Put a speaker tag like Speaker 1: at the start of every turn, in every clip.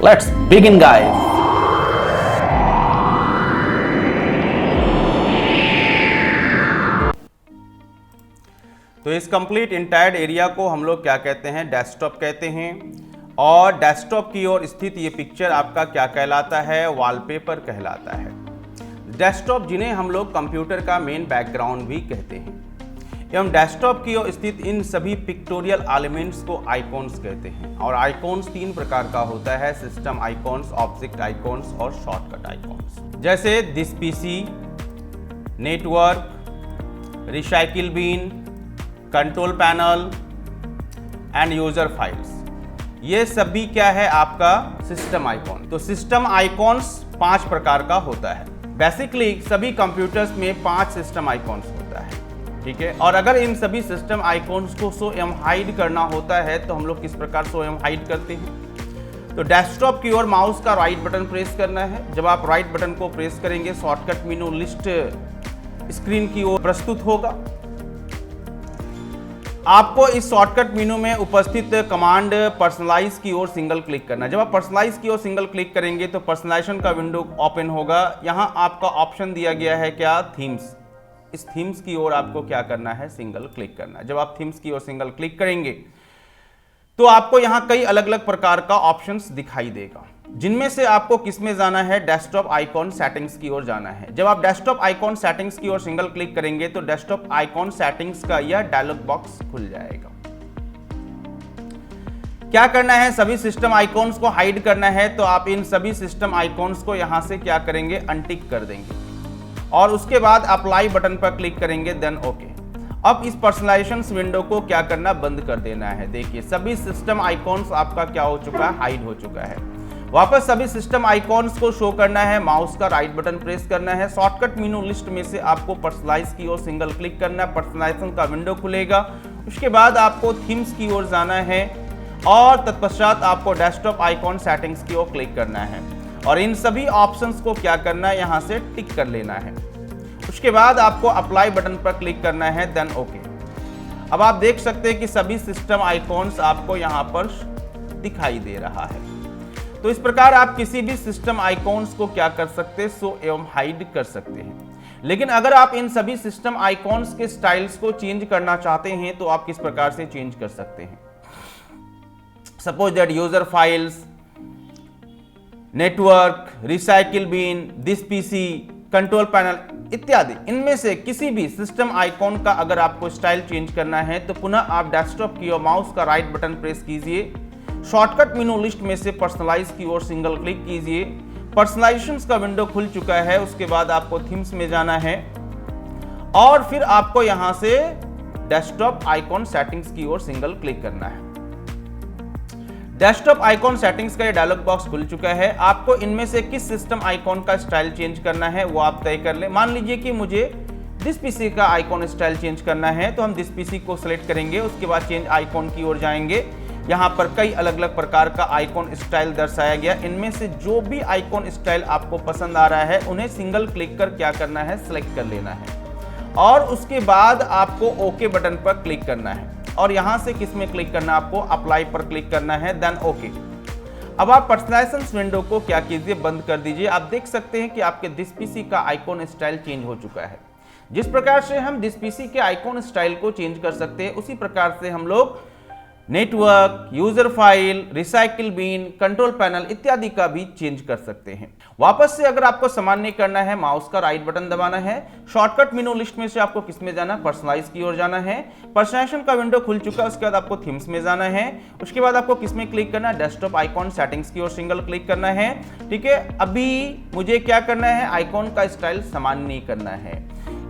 Speaker 1: Let's begin, guys. तो इस complete entire area को हम लोग क्या कहते हैं, डेस्कटॉप कहते हैं। और डेस्कटॉप की ओर स्थित ये पिक्चर आपका क्या कहलाता है, वॉलपेपर कहलाता है। डेस्कटॉप जिन्हें हम लोग कंप्यूटर का मेन बैकग्राउंड भी कहते हैं, एवं डेस्कटॉप की ओर स्थित इन सभी पिक्टोरियल एलिमेंट्स को आइकॉन्स कहते हैं। और आइकॉन्स तीन प्रकार का होता है, सिस्टम आइकॉन्स, ऑब्जेक्ट आइकॉन्स और शॉर्टकट आइकॉन्स। जैसे this PC, network, recycle bin, control panel and user files, ये सभी क्या है आपका सिस्टम आइकॉन। तो सिस्टम आइकॉन्स 5 प्रकार का होता है। बेसिकली सभी कंप्यूटर्स में 5 सिस्टम आइकॉन्स होता है, ठीक है। और अगर इन सभी सिस्टम आइकॉन्स को शो एवं हाइड करना होता है तो हम लोग किस प्रकार शो एवं हाइड करते हैं। तो डेस्कटॉप की ओर माउस का राइट बटन प्रेस करना है। जब आप राइट बटन को प्रेस करेंगे शॉर्टकट मेनू लिस्ट स्क्रीन की ओर प्रस्तुत होगा। आपको इस शॉर्टकट मेनू में उपस्थित कमांड पर्सनलाइज की ओर सिंगल क्लिक करना है। जब आप पर्सनलाइज की ओर सिंगल क्लिक करेंगे तो पर्सनलाइजेशन का विंडो ओपन होगा। यहां आपका ऑप्शन दिया गया है क्या, थीम्स। इस थीम्स की ओर आपको क्या करना है, सिंगल क्लिक करना है। जब आप थीम्स की ओर सिंगल क्लिक करेंगे तो आपको यहां कई अलग अलग प्रकार का ऑप्शंस दिखाई देगा, जिनमें से आपको किस में जाना है, डेस्कटॉप आइकॉन सेटिंग्स की ओर जाना है। जब आप डेस्कटॉप आइकॉन सेटिंग्स की ओर सिंगल क्लिक करेंगे तो डेस्कटॉप आइकॉन सेटिंग्स का यह डायलॉग बॉक्स खुल जाएगा। क्या करना है, सभी सिस्टम आइकॉन्स को हाइड करना है। तो आप इन सभी सिस्टम आइकॉन्स को यहां से क्या करेंगे, अनटिक कर देंगे और उसके बाद अप्लाई बटन पर क्लिक करेंगे, देन ओके। अब इस पर्सनलाइजेशन विंडो को क्या करना, बंद कर देना है। देखिए सभी सिस्टम आइकॉन्स आपका क्या हो चुका है, हाइड हो चुका है। वापस सभी सिस्टम आइकॉन्स को शो करना है, माउस का राइट बटन प्रेस करना है। शॉर्टकट मेनू लिस्ट में से आपको पर्सनलाइज की ओर सिंगल क्लिक करना है, पर्सनलाइजेशन का विंडो खुलेगा। उसके बाद आपको थीम्स की ओर जाना है और तत्पश्चात आपको डेस्कटॉप आइकॉन सेटिंग्स की ओर क्लिक करना है और इन सभी ऑप्शंस को क्या करना है, यहां से टिक कर लेना है। उसके बाद आपको अप्लाई बटन पर क्लिक करना है, देन ओके। अब आप देख सकते हैं कि सभी सिस्टम आइकॉन्स आपको यहां पर दिखाई दे रहा है। तो इस प्रकार आप किसी भी सिस्टम आइकॉन्स को क्या कर सकते हैं, शो एवं हाइड कर सकते हैं। लेकिन अगर आप इन सभी सिस्टम आइकॉन्स के स्टाइल्स को चेंज करना चाहते हैं तो आप किस प्रकार से चेंज कर सकते हैं। Suppose that user files, network, recycle bin, this PC, control panel इत्यादि, इनमें से किसी भी सिस्टम आइकॉन का अगर आपको स्टाइल चेंज करना है तो पुनः आप डेस्कटॉप की ओर माउस का राइट बटन प्रेस कीजिए, शॉर्टकट मेनू लिस्ट में से पर्सनलाइज की ओर सिंगल क्लिक कीजिए। पर्सनलाइजेशन का विंडो खुल चुका है। उसके बाद आपको थीम्स में जाना है और फिर आपको यहां से डेस्कटॉप आइकॉन सेटिंग्स की ओर सिंगल क्लिक करना है। डेस्कटॉप आइकॉन सेटिंग्स का ये डायलॉग बॉक्स खुल चुका है। आपको इनमें से किस सिस्टम आइकॉन का स्टाइल चेंज करना है वो आप तय कर ले। मान लीजिए कि मुझे दिस पीसी का आइकॉन स्टाइल चेंज करना है तो हम दिस पीसी को सिलेक्ट करेंगे। उसके बाद चेंज आइकॉन की ओर जाएंगे। यहां पर कई अलग अलग प्रकार का आइकॉन स्टाइल दर्शाया गया। इनमें से जो भी आइकॉन स्टाइल आपको पसंद आ रहा है उन्हें सिंगल क्लिक कर क्या करना है, सिलेक्ट कर लेना है और उसके बाद आपको ओके बटन पर क्लिक करना है और यहां से किस में क्लिक करना है, आपको अप्लाई पर क्लिक करना है, देन ओके। अब आप पर्सनलाइजेशन विंडो को क्या कीजिए, बंद कर दीजिए। आप देख सकते हैं कि आपके दिस पीसी का आइकॉन स्टाइल चेंज हो चुका है। जिस प्रकार से हम दिस पीसी के आइकॉन स्टाइल को चेंज कर सकते हैं उसी प्रकार से हम लोग network, user file, recycle bin, control panel इत्यादि का भी चेंज कर सकते हैं। वापस से अगर आपको सामान्य करना है, माउस का राइट बटन दबाना है। शॉर्टकट मेनू लिस्ट में से आपको किस में जाना, पर्सनलाइज की ओर जाना है। पर्सनलाइजेशन का विंडो खुल चुका है। उसके बाद आपको थीम्स में जाना है। उसके बाद आपको किस में क्लिक करना है, डेस्कटॉप आइकॉन सेटिंग्स की ओर सिंगल क्लिक करना है, ठीक है। अभी मुझे क्या करना है, आइकॉन का स्टाइल सामान्य करना है।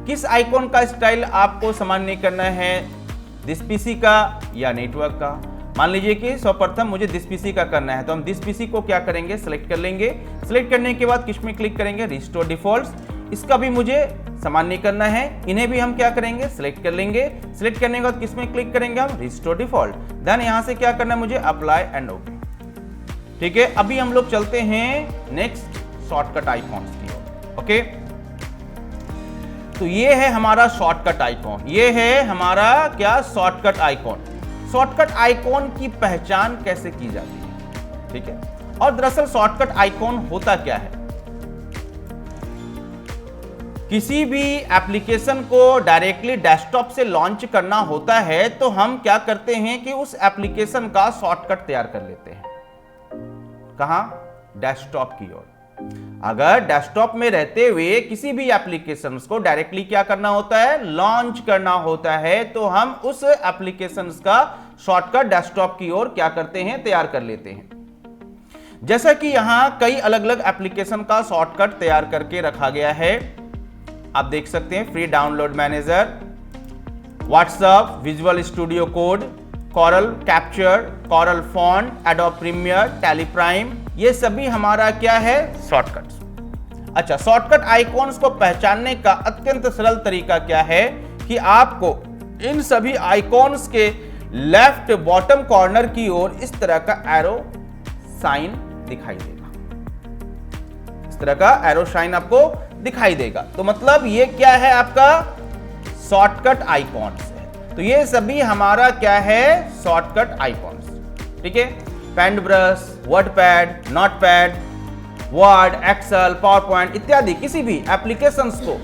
Speaker 1: किस आइकॉन का स्टाइल आपको सामान्य करना है, दिस पीसी का या नेटवर्क का। मान लीजिए कि सर्वप्रथम मुझे दिस पीसी का करना है तो हम दिस पीसी को क्या करेंगे, सिलेक्ट कर लेंगे। सिलेक्ट करने के बाद किस में क्लिक करेंगे, रिस्टोर डिफॉल्ट्स। इसका भी मुझे सामान्य करना है। इन्हें भी हम क्या करेंगे, सिलेक्ट कर लेंगे। सिलेक्ट करने के बाद किस में क्लिक करेंगे हम, रिस्टोर डिफॉल्ट। देन यहां से क्या करना है मुझे, अप्लाई एंड ओके, ठीक है। अभी हम लोग चलते हैं नेक्स्ट शॉर्टकट आइकॉन्स की ओर, ओके। तो ये है हमारा शॉर्टकट आइकॉन, ये है हमारा क्या, शॉर्टकट आइकॉन। शॉर्टकट आइकॉन की पहचान कैसे की जाती है, ठीक है। और दरअसल शॉर्टकट आइकॉन होता क्या है? किसी भी एप्लीकेशन को डायरेक्टली डेस्कटॉप से लॉन्च करना होता है तो हम क्या करते हैं कि उस एप्लीकेशन का शॉर्टकट तैयार कर लेते हैं। कहां? डेस्कटॉप की ओर। अगर डेस्कटॉप में रहते हुए किसी भी एप्लीकेशन को डायरेक्टली क्या करना होता है? लॉन्च करना होता है, तो हम उस एप्लीकेशन का शॉर्टकट डेस्कटॉप की ओर क्या करते हैं? तैयार कर लेते हैं। जैसा कि यहां कई अलग अलग एप्लीकेशन का शॉर्टकट तैयार करके रखा गया है, आप देख सकते हैं। Free Download Manager, WhatsApp, Visual Studio Code, Corel Capture, Corel Font, Adobe Premiere, Tally Prime, ये सभी हमारा क्या है? शॉर्टकट्स। अच्छा, शॉर्टकट आइकॉन्स को पहचानने का अत्यंत सरल तरीका क्या है कि आपको इन सभी आइकॉन्स के लेफ्ट बॉटम कॉर्नर की ओर इस तरह का एरो साइन दिखाई देगा। इस तरह का एरो साइन आपको दिखाई देगा। तो मतलब ये क्या है? आपका शॉर्टकट आइकॉन्स है। तो ये सभी हमारा क्या है? Shortcut icons. ठीक है। Paint brush, WordPad, Notepad, Word, Excel, PowerPoint इत्यादि किसी भी एप्लीकेशंस को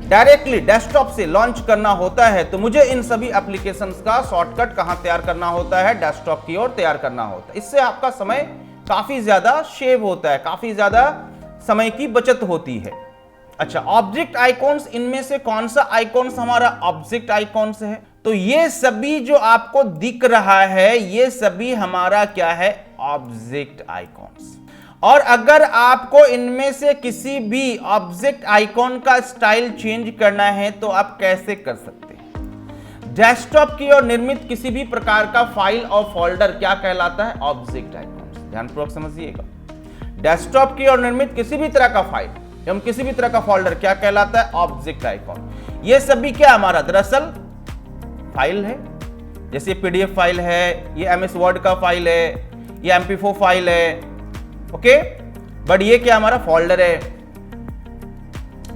Speaker 1: डायरेक्टली डेस्कटॉप से लॉन्च करना होता है तो मुझे इन सभी एप्लीकेशंस का शॉर्टकट कहां तैयार करना होता है? डेस्कटॉप की ओर तैयार करना होता है। इससे आपका समय काफी ज्यादा शेव होता है, काफी ज्यादा समय की बचत होती है। अच्छा, ऑब्जेक्ट आइकॉन्स, इनमें से कौन सा आइकॉन्स हमारा ऑब्जेक्ट आइकॉन्स है? तो ये सभी जो आपको दिख रहा है ये सभी हमारा क्या है? Object icons. और अगर आपको इनमें से किसी भी ऑब्जेक्ट आइकॉन का स्टाइल चेंज करना है तो आप कैसे कर सकते हैं? डेस्कटॉप की ओर निर्मित किसी भी प्रकार का फाइल और फोल्डर क्या कहलाता है? Object icons. ध्यानपूर्वक समझिएगा। डेस्कटॉप की ओर निर्मित किसी भी तरह का फाइल एवं किसी भी तरह का फोल्डर क्या कहलाता है? Object icon. ये सभी क्या हमारा दरअसल फाइल है। जैसे पीडीएफ फाइल है, ये एमएस वर्ड का फाइल है, ये एमपी4 फाइल है, ओके। बट ये क्या हमारा फोल्डर है,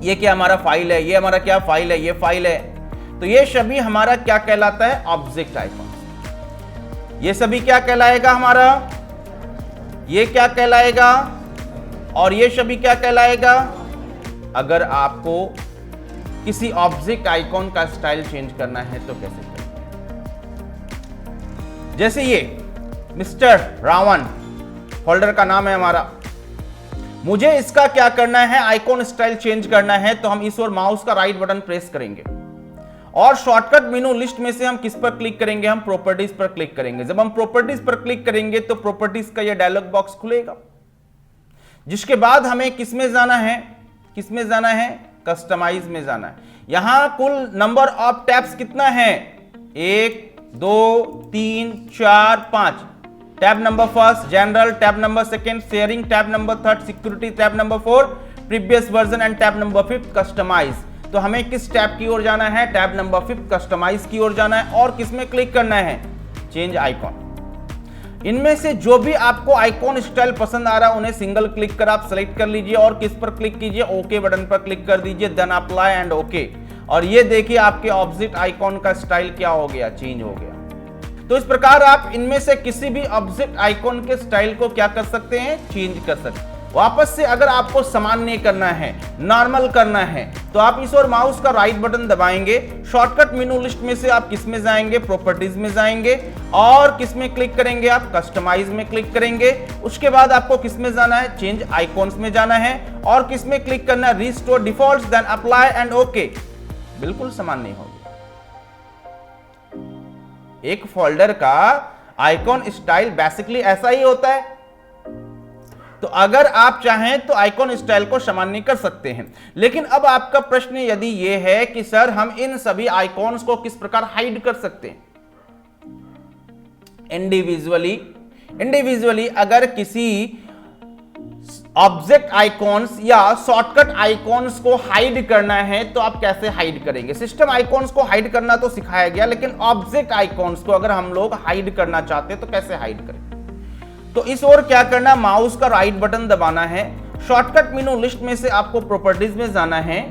Speaker 1: ये क्या हमारा फाइल है, ये हमारा क्या फाइल है? ये फाइल है। तो ये सभी हमारा क्या कहलाता है? Object icon. ये सभी क्या कहलाएगा हमारा? ये क्या कहलाएगा? और ये सभी क्या कहलाएगा? अगर आपको किसी ऑब्जेक्ट आइकॉन का स्टाइल चेंज करना है तो कैसे करें? जैसे ये मिस्टर रावण फोल्डर का नाम है हमारा, मुझे इसका क्या करना है? आइकॉन स्टाइल चेंज करना है तो हम इस ओर माउस का राइट बटन प्रेस करेंगे और शॉर्टकट मेनू लिस्ट में से हम किस पर क्लिक करेंगे? हम प्रॉपर्टीज पर क्लिक करेंगे। जब हम प्रॉपर्टीज पर क्लिक करेंगे तो प्रॉपर्टीज का यह डायलॉग बॉक्स खुलेगा, जिसके बाद हमें किस में जाना है? किस में जाना है? कस्टमाइज में जाना है। यहां कुल नंबर ऑफ टैब्स कितना है? 1 2 3 4 5। Tab number first general, tab number second sharing, tab number third security, tab number 4 previous version and tab number 5 customise. तो हमें किस टैब की ओर जाना है? टैब नंबर 5 कस्टमाइज की ओर जाना है। और किस में क्लिक करना है? Change icon. इनमें से जो भी आपको आइकॉन स्टाइल पसंद आ रहा है उन्हें सिंगल क्लिक कर आप सेलेक्ट कर लीजिए और किस पर क्लिक कीजिए? ओके बटन पर क्लिक कर दीजिए, देन अप्लाई एंड ओके। और ये देखिए आपके ऑब्जेक्ट आइकॉन का स्टाइल क्या हो गया? चेंज हो गया। तो इस प्रकार आप इनमें से किसी भी ऑब्जेक्ट आइकॉन के स्टाइल को क्या कर सकते हैं? चेंज कर सकते हैं। वापस से अगर आपको सामान्य करना है, नॉर्मल करना है, तो आप इस ओर माउस का राइट बटन दबाएंगे। शॉर्टकट मेनू लिस्ट में से आप किस में जाएंगे? प्रॉपर्टीज में जाएंगे और किस में क्लिक करेंगे? आप कस्टमाइज में क्लिक करेंगे। उसके बाद आपको किस में जाना है? चेंज आइकॉन्स में जाना है और किस में क्लिक करना है? Restore defaults, then apply and okay. बिल्कुल सामान्य हो गया। एक फोल्डर का आइकॉन स्टाइल बेसिकली ऐसा ही होता है। तो अगर आप चाहें तो आइकॉन स्टाइल को सामान्य कर सकते हैं। लेकिन अब आपका प्रश्न यदि यह है कि सर हम इन सभी आइकॉन्स को किस प्रकार हाइड कर सकते हैं? इंडिविजुअली अगर किसी ऑब्जेक्ट आइकॉन्स या शॉर्टकट आइकॉन्स को हाइड करना है तो आप कैसे हाइड करेंगे? सिस्टम आइकॉन्स को हाइड करना तो सिखाया गया, लेकिन ऑब्जेक्ट आइकॉन्स को अगर हम लोग हाइड करना चाहते हैं तो कैसे हाइड करें? तो इस ओर क्या करना? माउस का राइट बटन दबाना है। शॉर्टकट मेनू लिस्ट में से आपको प्रॉपर्टीज में जाना है।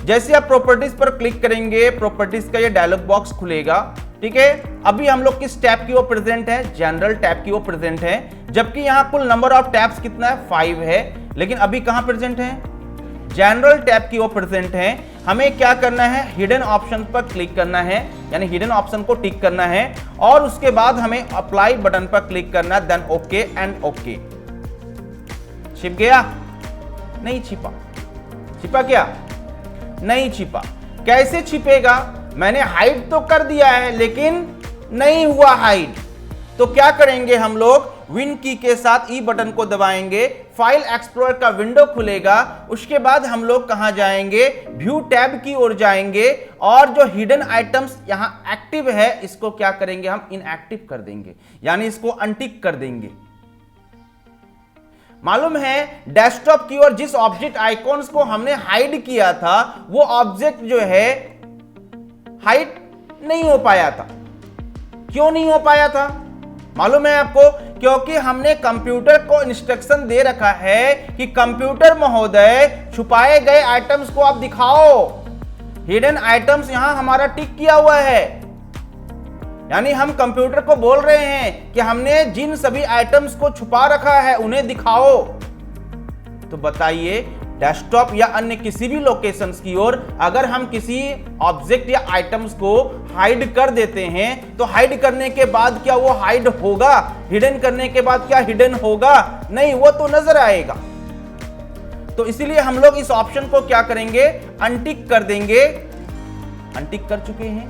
Speaker 1: जैसे आप प्रॉपर्टीज पर क्लिक करेंगे, प्रॉपर्टीज का ये डायलॉग बॉक्स खुलेगा। ठीक है, अभी हम लोग किस टैब की ओर प्रेजेंट है, जनरल टैब की ओर प्रेजेंट है, जबकि यहां कुल नंबर ऑफ टैब्स कितना है, 5 है, लेकिन अभी कहां प्रेजेंट है, जनरल टैब की ओर प्रेजेंट है। हमें क्या करना है, हिडन ऑप्शन पर क्लिक करना है, यानी हिडन ऑप्शन को टिक करना है और उसके बाद हमें अप्लाई बटन पर क्लिक करना है, देन ओके एंड ओके। छिप गया, नहीं छिपा, छिपा क्या, नहीं छिपा। कैसे छिपेगा, मैंने हाइड तो कर दिया है लेकिन नहीं हुआ हाइड, तो क्या करेंगे हम लोग, विन की के साथ ई बटन को दबाएंगे, फाइल एक्सप्लोरर का विंडो खुलेगा, उसके बाद हम लोग कहां जाएंगे, व्यू टैब की ओर जाएंगे और जो हिडन आइटम्स यहां एक्टिव है इसको क्या करेंगे, हम इनएक्टिव कर देंगे, यानी इसको अनटिक कर देंगे। मालूम है डेस्कटॉप की ओर जिस ऑब्जेक्ट आइकॉन्स को हमने हाइड किया था वो ऑब्जेक्ट जो है हाइड नहीं हो पाया था। क्यों नहीं हो पाया था मालूम है आपको, क्योंकि हमने कंप्यूटर को इंस्ट्रक्शन दे रखा है कि कंप्यूटर महोदय छुपाए गए आइटम्स को आप दिखाओ। हिडन आइटम्स यहां हमारा टिक किया हुआ है, यानी हम कंप्यूटर को बोल रहे हैं कि हमने जिन सभी आइटम्स को छुपा रखा है उन्हें दिखाओ। तो बताइए डेस्कटॉप या अन्य किसी भी लोकेशंस की ओर अगर हम किसी ऑब्जेक्ट या आइटम्स को हाइड कर देते हैं तो हाइड करने के बाद क्या वो हाइड होगा, हिडन करने के बाद क्या हिडन होगा, नहीं, वो तो नजर आएगा। तो इसीलिए हम लोग इस ऑप्शन को क्या करेंगे, अनटिक कर देंगे। अनटिक कर चुके हैं,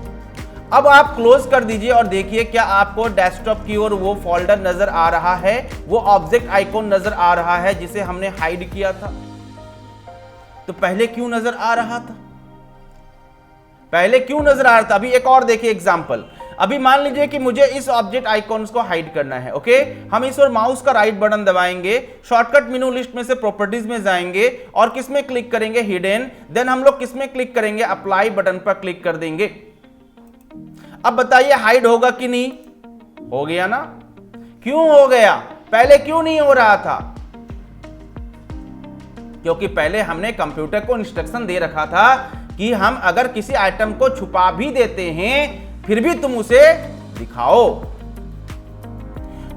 Speaker 1: अब आप क्लोज कर दीजिए और देखिए क्या आपको डेस्कटॉप की ओर वो फोल्डर नजर आ रहा है, वो ऑब्जेक्ट आइकॉन नजर आ रहा है जिसे हमने हाइड किया था। तो पहले क्यों नजर आ रहा था, पहले क्यों नजर आ रहा था। अभी एक और देखिए एग्जांपल, अभी मान लीजिए कि मुझे इस ऑब्जेक्ट आइकॉन्स को हाइड करना है, ओके, हम इस और माउस का राइट बटन दबाएंगे, शॉर्टकट मेनू लिस्ट में से प्रॉपर्टीज में जाएंगे और किस में क्लिक करेंगे, हिडन, देन हम लोग किस में क्लिक करेंगे, अप्लाई बटन पर क्लिक कर देंगे। अब बताइए हाइड होगा कि नहीं, हो गया ना। क्यों हो गया, पहले क्यों नहीं हो रहा था, क्योंकि पहले हमने कंप्यूटर को इंस्ट्रक्शन दे रखा था कि हम अगर किसी आइटम को छुपा भी देते हैं फिर भी तुम उसे दिखाओ।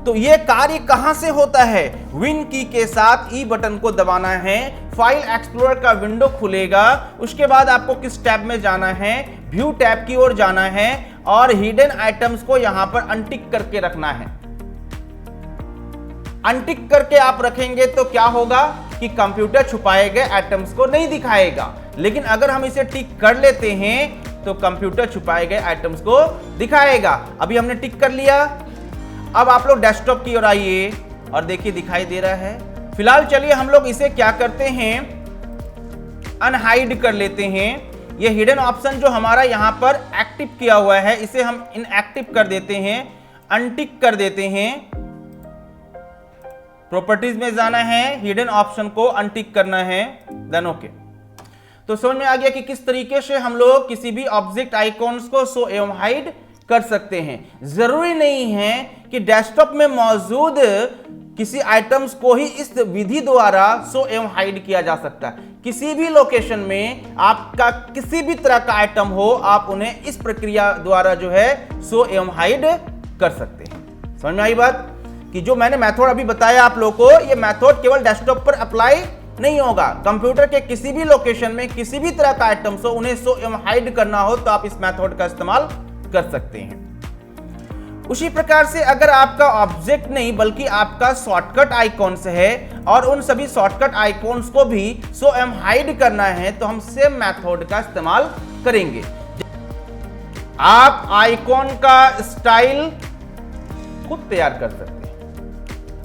Speaker 1: तो यह कार्य कहां से होता है, विन की के साथ ई बटन को दबाना है, फाइल एक्सप्लोरर का विंडो खुलेगा, उसके बाद आपको किस टैब में जाना है, व्यू टैब की ओर जाना है और हिडन आइटम्स को यहां पर अनटिक करके रखना है। अनटिक करके आप रखेंगे तो क्या होगा कि कंप्यूटर छुपाए गए आइटम्स को नहीं दिखाएगा, लेकिन अगर हम इसे टिक कर लेते हैं तो कंप्यूटर छुपाए गए आइटम्स को दिखाएगा। अभी हमने टिक कर लिया, अब आप लोग डेस्कटॉप की ओर आइए और देखिए दिखाई दे रहा है। फिलहाल चलिए हम लोग इसे क्या करते हैं, अनहाइड कर लेते हैं। ये हिडन ऑप्शन जो हमारा यहां पर एक्टिव किया हुआ है इसे हम इनएक्टिव कर देते हैं, अनटिक कर देते हैं। प्रॉपर्टीज में जाना है, हिडन ऑप्शन को अनटिक करना है, देन ओके। तो समझ में आ गया कि किस तरीके से हम लोग किसी भी ऑब्जेक्ट आइकॉन्स को शो एवं हाइड कर सकते हैं। जरूरी नहीं है कि डेस्कटॉप में मौजूद किसी आइटम्स को ही इस विधि द्वारा शो एवं हाइड किया जा सकता है। किसी भी लोकेशन में आपका किसी भी तरह का आइटम हो, आप उन्हें इस प्रक्रिया द्वारा जो है शो एवं हाइड कर सकते हैं। समझ में आई बात कि जो मैंने मेथड अभी बताया आप लोगों को, ये मेथड केवल डेस्कटॉप पर अप्लाई नहीं होगा, कंप्यूटर के किसी भी लोकेशन में किसी भी तरह का आइटम्स हो उन्हें शो एवं हाइड करना हो तो आप इस मेथड का इस्तेमाल कर सकते हैं। उसी प्रकार से अगर आपका ऑब्जेक्ट नहीं बल्कि आपका शॉर्टकट आइकॉन्स है और उन सभी शॉर्टकट आइकॉन्स को भी शो एवं हाइड करना है तो हम सेम मेथड का इस्तेमाल करेंगे। आप आइकॉन का स्टाइल खुद तैयार कर सकते हैं।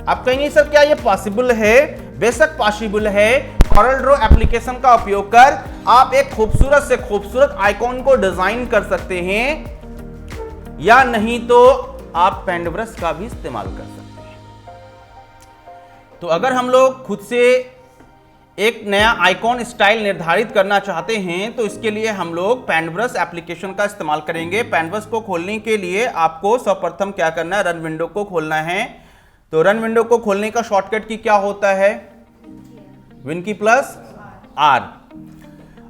Speaker 1: आप कहेंगे सर क्या ये पॉसिबल है, बेशक पॉसिबल है। CorelDRAW एप्लीकेशन का उपयोग कर आप एक खूबसूरत से खूबसूरत आइकॉन को डिजाइन कर सकते हैं, या नहीं तो आप पेंट ब्रश का भी इस्तेमाल कर सकते हैं। तो अगर हम लोग खुद से एक नया आइकॉन स्टाइल निर्धारित करना चाहते हैं तो इसके लिए हम लोग पेंट ब्रश एप्लीकेशन का इस्तेमाल करेंगे। पेंट ब्रश को खोलने के लिए आपको सर्वप्रथम क्या करना है, रन विंडो को खोलना है। तो रन विंडो को खोलने का शॉर्टकट की क्या होता है, विन की प्लस आर।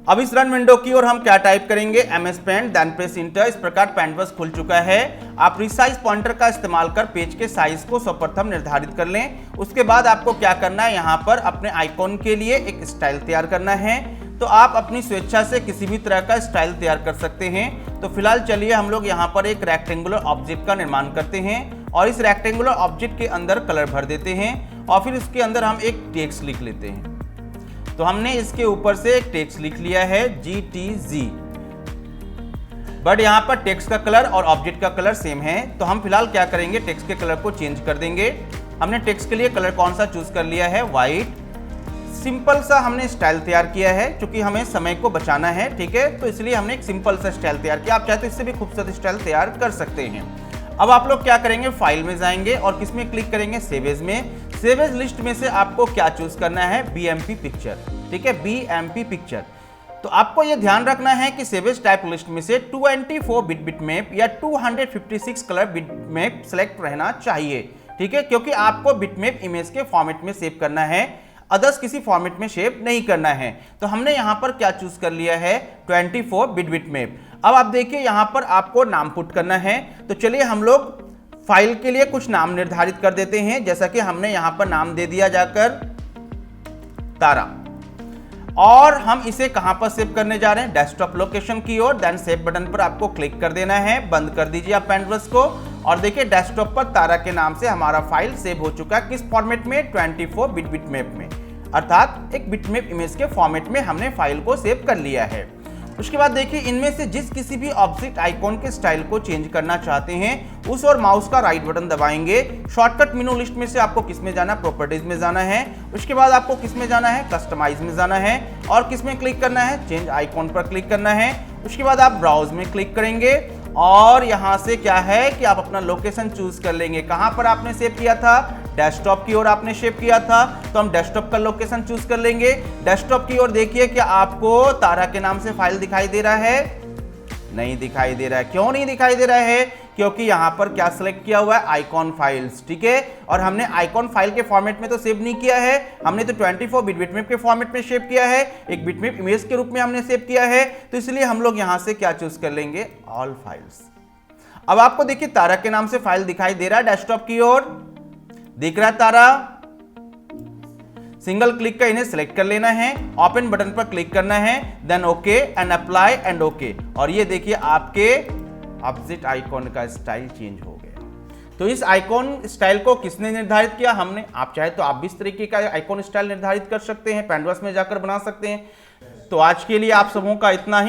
Speaker 1: अब इस रन विंडो की ओर हम क्या टाइप करेंगे, MS paint, then press enter. इस प्रकार पेंटवर्स खुल चुका है। आप रिसाइज पॉइंटर का इस्तेमाल कर पेज के साइज को सर्वप्रथम निर्धारित कर लें। उसके बाद आपको क्या करना है, यहाँ पर अपने आइकॉन के लिए एक स्टाइल तैयार करना है। तो आप अपनी स्वेच्छा से किसी भी तरह का स्टाइल तैयार कर सकते हैं। तो फिलहाल चलिए हम लोग यहाँ पर एक रेक्टेंगुलर ऑब्जेक्ट का निर्माण करते हैं और इस रेक्टेंगुलर ऑब्जेक्ट के अंदर कलर भर देते हैं और फिर इसके अंदर हम एक टेक्स्ट लिख लेते हैं। तो हमने इसके ऊपर से एक टेक्स्ट लिख लिया है GTZ, बट यहाँ पर टेक्स्ट का कलर और ऑब्जेक्ट का कलर सेम है। तो हम फिलहाल क्या करेंगे, टेक्स्ट के कलर को चेंज कर देंगे। हमने टेक्स्ट के लिए कलर कौन सा चूज कर लिया है, व्हाइट। सिंपल सा हमने स्टाइल तैयार किया है क्योंकि हमें समय को बचाना है, ठीक है। तो इसलिए हमने एक सिंपल सा स्टाइल तैयार किया। आप चाहे तो इससे भी खूबसूरत स्टाइल तैयार कर सकते हैं। अब आप लोग क्या करेंगे, फाइल में जाएंगे और किस में क्लिक करेंगे, सेव एज में। सेव एज लिस्ट में से आपको क्या चूज करना है, BMP पिक्चर, ठीक है, BMP पिक्चर। तो आपको यह ध्यान रखना है कि सेव एज टाइप लिस्ट में से 24 बिट बिटमैप या 256 कलर बिटमैप सेलेक्ट रहना चाहिए, ठीक है, क्योंकि आपको बिटमैप इमेज के फॉर्मेट में सेव करना है, अदर्स किसी फॉर्मेट में सेव नहीं करना है। तो हमने यहां पर क्या चूज कर लिया है, 24 बिट बिटमैप। अब आप देखिए यहां पर आपको नाम पुट करना है। तो चलिए हम लोग फाइल के लिए कुछ नाम निर्धारित कर देते हैं, जैसा कि हमने यहां पर नाम दे दिया जाकर तारा। और हम इसे कहां पर सेव करने जा रहे हैं, डेस्कटॉप लोकेशन की ओर। देन सेव बटन पर आपको क्लिक कर देना है। बंद कर दीजिए आप पेंटवर्स को और देखिए डेस्कटॉप पर तारा के नाम से हमारा फाइल सेव हो चुका है। किस फॉर्मेट में, 24 बिट बिटमैप में, अर्थात एक बिटमैप इमेज के फॉर्मेट में हमने फाइल को सेव कर लिया है। उसके बाद देखिए इनमें से जिस किसी भी ऑब्जेक्ट आइकॉन के स्टाइल को चेंज करना चाहते हैं उस और माउस का राइट बटन दबाएंगे। शॉर्टकट मेनू लिस्ट में से आपको किस में जाना, प्रॉपर्टीज में जाना है। उसके बाद आपको किस में जाना है, कस्टमाइज में जाना है और किस में क्लिक करना है, चेंज आइकॉन पर क्लिक करना है। उसके बाद आप ब्राउज में क्लिक करेंगे और यहां से क्या है कि आप अपना लोकेशन चूज कर लेंगे। कहां पर आपने सेव किया था, डेस्कटॉप की ओर आपने सेव किया था, तो हम डेस्कटॉप का लोकेशन चूज कर लेंगे। डेस्कटॉप की ओर देखिए कि आपको तारा के नाम से फाइल दिखाई दे रहा है, नहीं दिखाई दे रहा है। क्यों नहीं दिखाई दे रहा है, क्योंकि यहां पर क्या सिलेक्ट किया हुआ है, आइकॉन फाइल्स, ठीक है। और हमने आइकॉन फाइल के फॉर्मेट में तो सेव नहीं किया है, हमने तो 24 बिट बिटमैप के फॉर्मेट में सेव किया है, एक बिटमैप इमेज के रूप में हमने सेव किया है। तो इसलिए हम लोग यहां से क्या चूज कर लेंगे, ऑल फाइल्स। अब आपको देखिए तारा के नाम से फाइल दिखाई दे रहा है, डेस्कटॉप की ओर दिख रहा है तारा। सिंगल क्लिक का इन्हें सेलेक्ट कर लेना है, ओपन बटन पर क्लिक करना है, then okay and apply and okay. और ये देखिए आपके ऑब्जेक्ट आइकॉन का स्टाइल चेंज हो गया। तो इस आइकॉन स्टाइल को किसने निर्धारित किया, हमने। आप चाहे तो आप भी इस तरीके का आइकॉन स्टाइल निर्धारित कर सकते हैं, पेंटवर्स में जाकर बना सकते हैं। तो आज के लिए आप सबों का इतना ही।